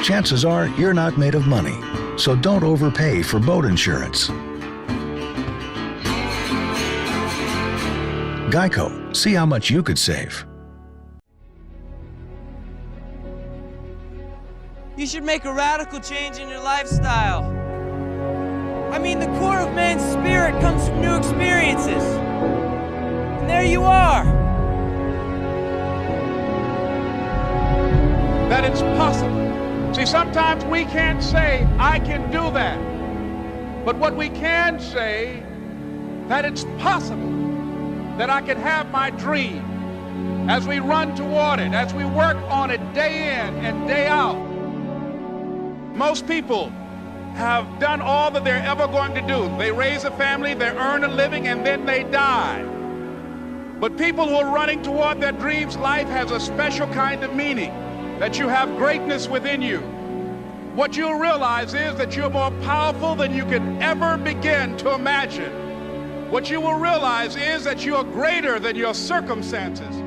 chances are you're not made of money, so don't overpay for boat insurance. Geico, see how much you could save. You should make a radical change in your lifestyle. I mean, the core of man's spirit comes from new experiences. And there you are. That it's possible. See, sometimes we can't say, I can do that. But what we can say, that it's possible that I can have my dream as we run toward it, as we work on it day in and day out. Most people have done all that they're ever going to do. They raise a family, they earn a living, and then they die. But people who are running toward their dreams, life has a special kind of meaning, that you have greatness within you. What you'll realize is that you're more powerful than you can ever begin to imagine. What you will realize is that you are greater than your circumstances.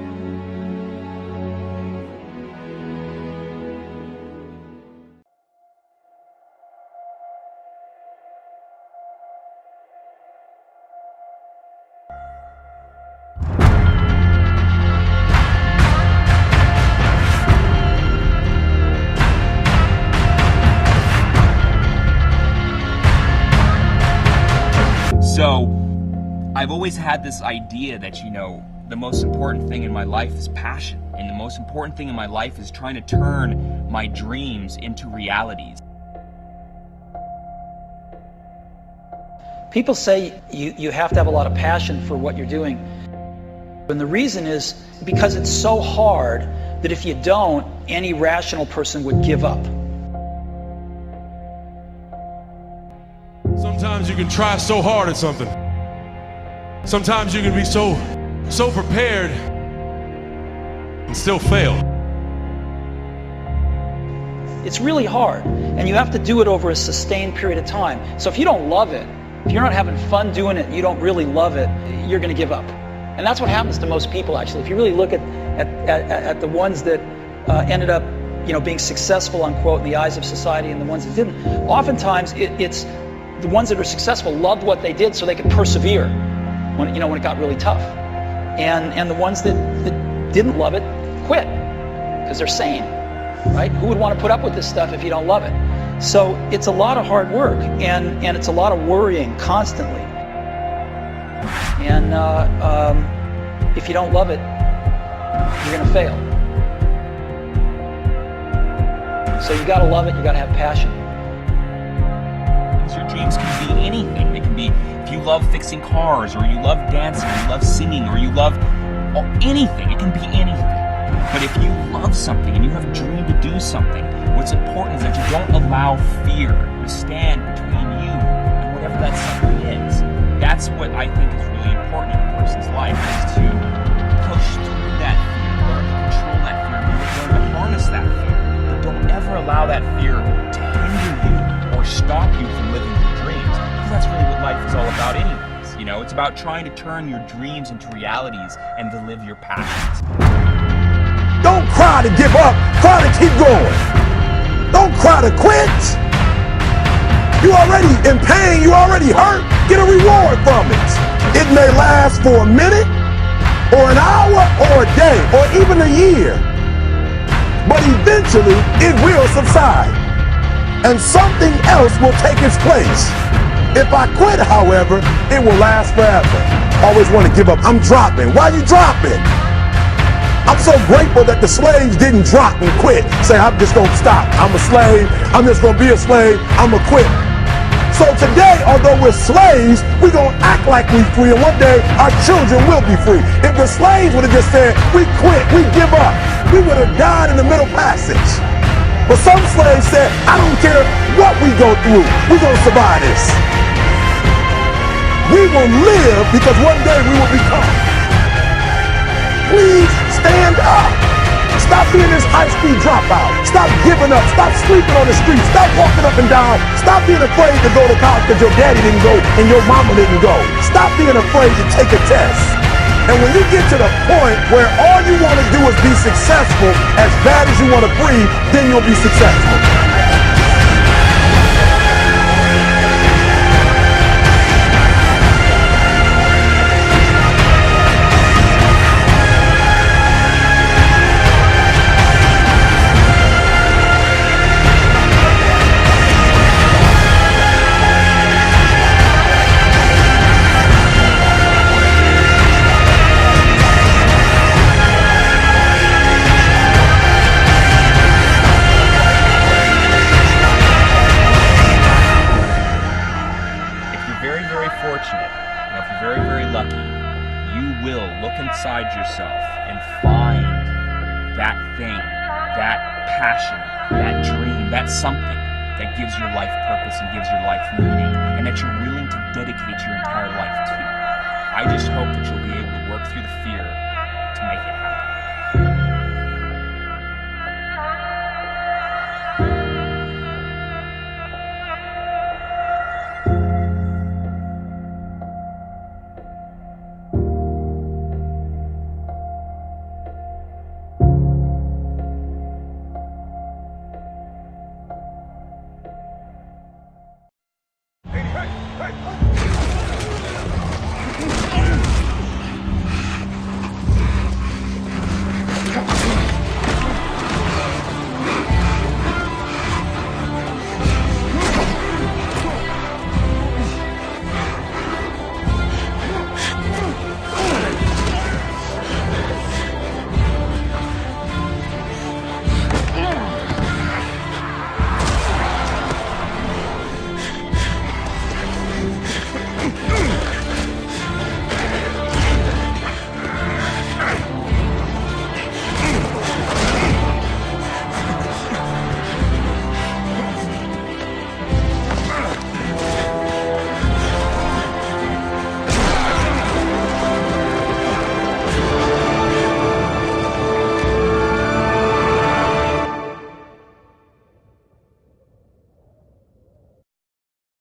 So, I've always had this idea that, the most important thing in my life is passion. And the most important thing in my life is trying to turn my dreams into realities. People say you have to have a lot of passion for what you're doing. And the reason is because it's so hard that if you don't, any rational person would give up. Sometimes you can try so hard at something. Sometimes you can be so prepared and still fail. It's really hard, and you have to do it over a sustained period of time. So if you don't love it, if you're not having fun doing it, and you don't really love it, you're going to give up. And that's what happens to most people, actually. If you really look at the ones that ended up, being successful, unquote, in the eyes of society, and the ones that didn't, oftentimes it's the ones that are successful loved what they did so they could persevere when it got really tough. And the ones that didn't love it quit because they're sane, right? Who would want to put up with this stuff if you don't love it? So it's a lot of hard work, and it's a lot of worrying constantly. And if you don't love it, you're going to fail. So you got to love it, you got to have passion. Your dreams can be anything. They can be if you love fixing cars, or you love dancing, or you love singing, or you love anything. It can be anything. But if you love something and you have a dream to do something, what's important is that you don't allow fear to stand between you and whatever that something is. That's what I think is really important in a person's life, is to push through that fear, learn to control that fear, learn to harness that fear. But don't ever allow that fear to hinder you or stop you from living your dreams, because that's really what life is all about anyways. It's about trying to turn your dreams into realities and to live your passions. Don't cry to give up, cry to keep going. Don't cry to quit. You already in pain, you already hurt. Get a reward from it. It may last for a minute, or an hour, or a day, or even a year, but eventually it will subside, and something else will take its place. If I quit, however, it will last forever. Always want to give up. I'm dropping. Why are you dropping? I'm so grateful that the slaves didn't drop and quit. Say, I'm just going to stop. I'm a slave. I'm just going to be a slave. I'm going to quit. So today, although we're slaves, we're going to act like we're free, and one day our children will be free. If the slaves would have just said, we quit, we give up, we would have died in the Middle Passage. But some slaves said, I don't care what we go through, we're going to survive this. We will live because one day we will become. Please stand up. Stop being this high school dropout. Stop giving up. Stop sleeping on the street. Stop walking up and down. Stop being afraid to go to college because your daddy didn't go and your mama didn't go. Stop being afraid to take a test. And when you get to the point where all you want to do is be successful as bad as you want to breathe, then you'll be successful. Fortunate, if you're very, very lucky, you will look inside yourself and find that thing, that passion, that dream, that something that gives your life purpose and gives your life meaning, and that you're willing to dedicate your entire life to. I just hope that you'll be able to work through the fear to make it happen.